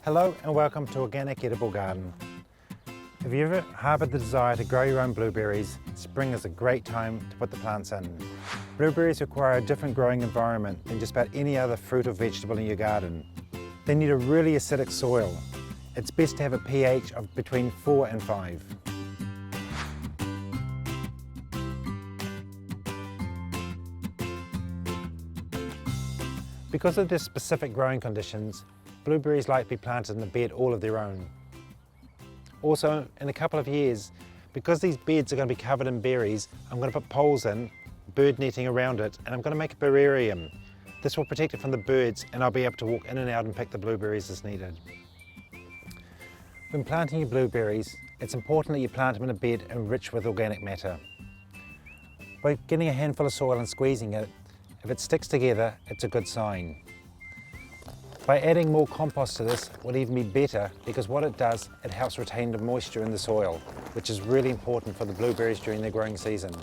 Hello and welcome to Organic Edible Garden. If you ever harboured the desire to grow your own blueberries, spring is a great time to put the plants in. Blueberries require a different growing environment than just about any other fruit or vegetable in your garden. They need a really acidic soil. It's best to have a pH of between 4 and 5. Because of their specific growing conditions, blueberries like to be planted in a bed all of their own. Also, in a couple of years, because these beds are going to be covered in berries, I'm going to put poles in, bird netting around it, and I'm going to make a berrarium. This will protect it from the birds and I'll be able to walk in and out and pick the blueberries as needed. When planting your blueberries, it's important that you plant them in a bed enriched with organic matter. By getting a handful of soil and squeezing it, if it sticks together, it's a good sign. By adding more compost to this will even be better, because what it does, it helps retain the moisture in the soil, which is really important for the blueberries during their growing season.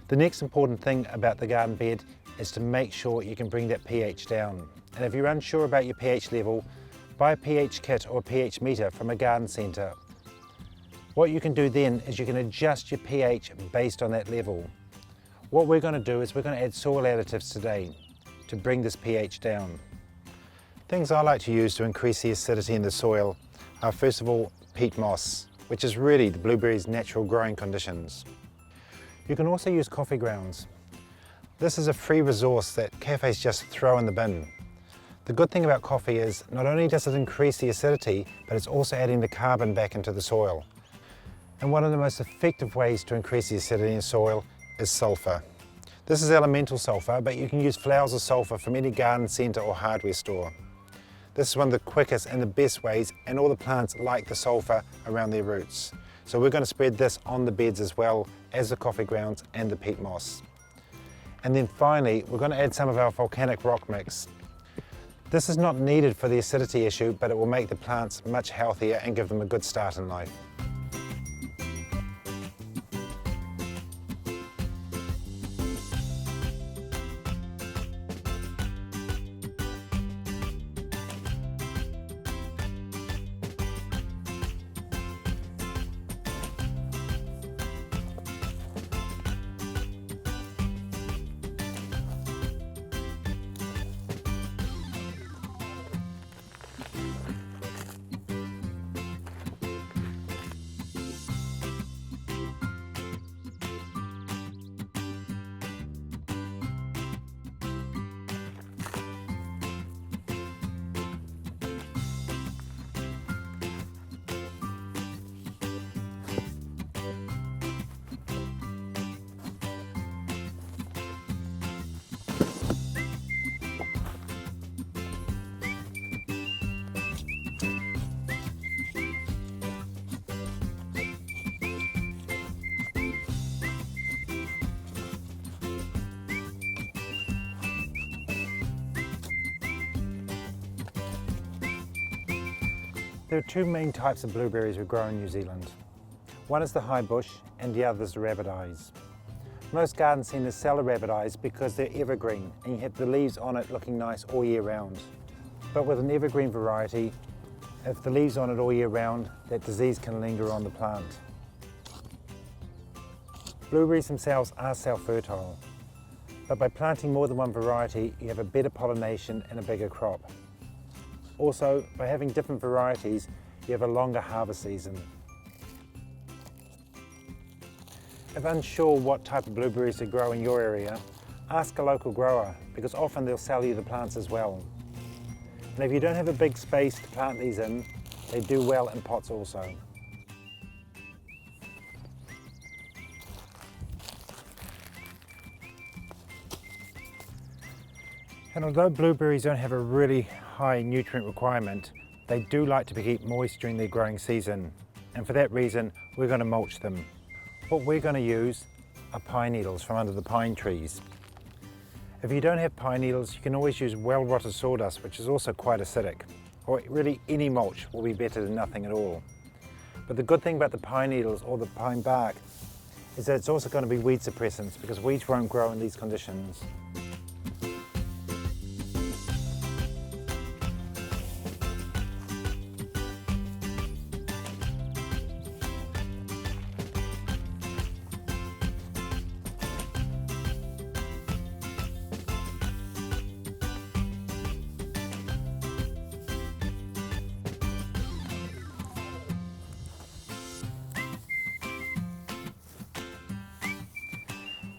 The next important thing about the garden bed is to make sure you can bring that pH down. And if you're unsure about your pH level, buy a pH kit or a pH meter from a garden centre. What you can do then is you can adjust your pH based on that level. What we're going to do is we're going to add soil additives today to bring this pH down. Things I like to use to increase the acidity in the soil are, first of all, peat moss, which is really the blueberry's natural growing conditions. You can also use coffee grounds. This is a free resource that cafes just throw in the bin. The good thing about coffee is not only does it increase the acidity, but it's also adding the carbon back into the soil. And one of the most effective ways to increase the acidity in soil is sulphur. This is elemental sulphur, but you can use flowers of sulphur from any garden centre or hardware store. This is one of the quickest and the best ways, and all the plants like the sulphur around their roots. So we're going to spread this on the beds as well as the coffee grounds and the peat moss. And then finally, we're going to add some of our volcanic rock mix. This is not needed for the acidity issue, but it will make the plants much healthier and give them a good start in life. There are two main types of blueberries we grow in New Zealand. One is the high bush and the other is the rabbit eyes. Most garden centres sell the rabbit eyes because they're evergreen and you have the leaves on it looking nice all year round. But with an evergreen variety, if the leaves on it all year round, that disease can linger on the plant. Blueberries themselves are self-fertile, but by planting more than one variety, you have a better pollination and a bigger crop. Also, by having different varieties, you have a longer harvest season. If unsure what type of blueberries to grow in your area, ask a local grower, because often they'll sell you the plants as well. And if you don't have a big space to plant these in, they do well in pots also. And although blueberries don't have a really high nutrient requirement, they do like to be kept moist during their growing season. And for that reason, we're going to mulch them. What we're going to use are pine needles from under the pine trees. If you don't have pine needles, you can always use well-rotted sawdust, which is also quite acidic. Or really any mulch will be better than nothing at all. But the good thing about the pine needles or the pine bark is that it's also going to be weed suppressants, because weeds won't grow in these conditions.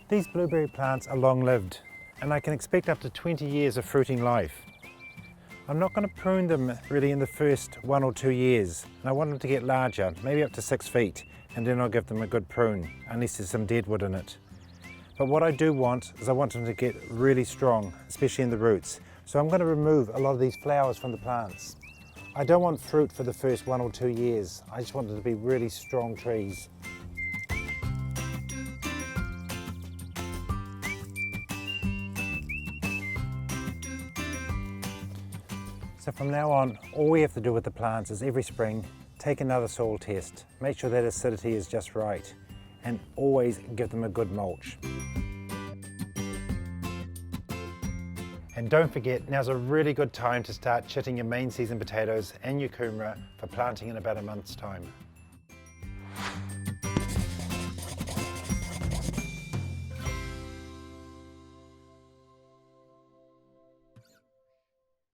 These blueberry plants are long-lived and I can expect up to 20 years of fruiting life. I'm not going to prune them really in the first 1 or 2 years, and I want them to get larger, maybe up to 6 feet, and then I'll give them a good prune, unless there's some dead wood in it. But what I do want is I want them to get really strong, especially in the roots. So I'm going to remove a lot of these flowers from the plants. I don't want fruit for the first 1 or 2 years. I just want them to be really strong trees. So from now on, all we have to do with the plants is every spring, take another soil test, make sure that acidity is just right, and always give them a good mulch. And don't forget, now's a really good time to start chitting your main season potatoes and your kumara for planting in about a month's time.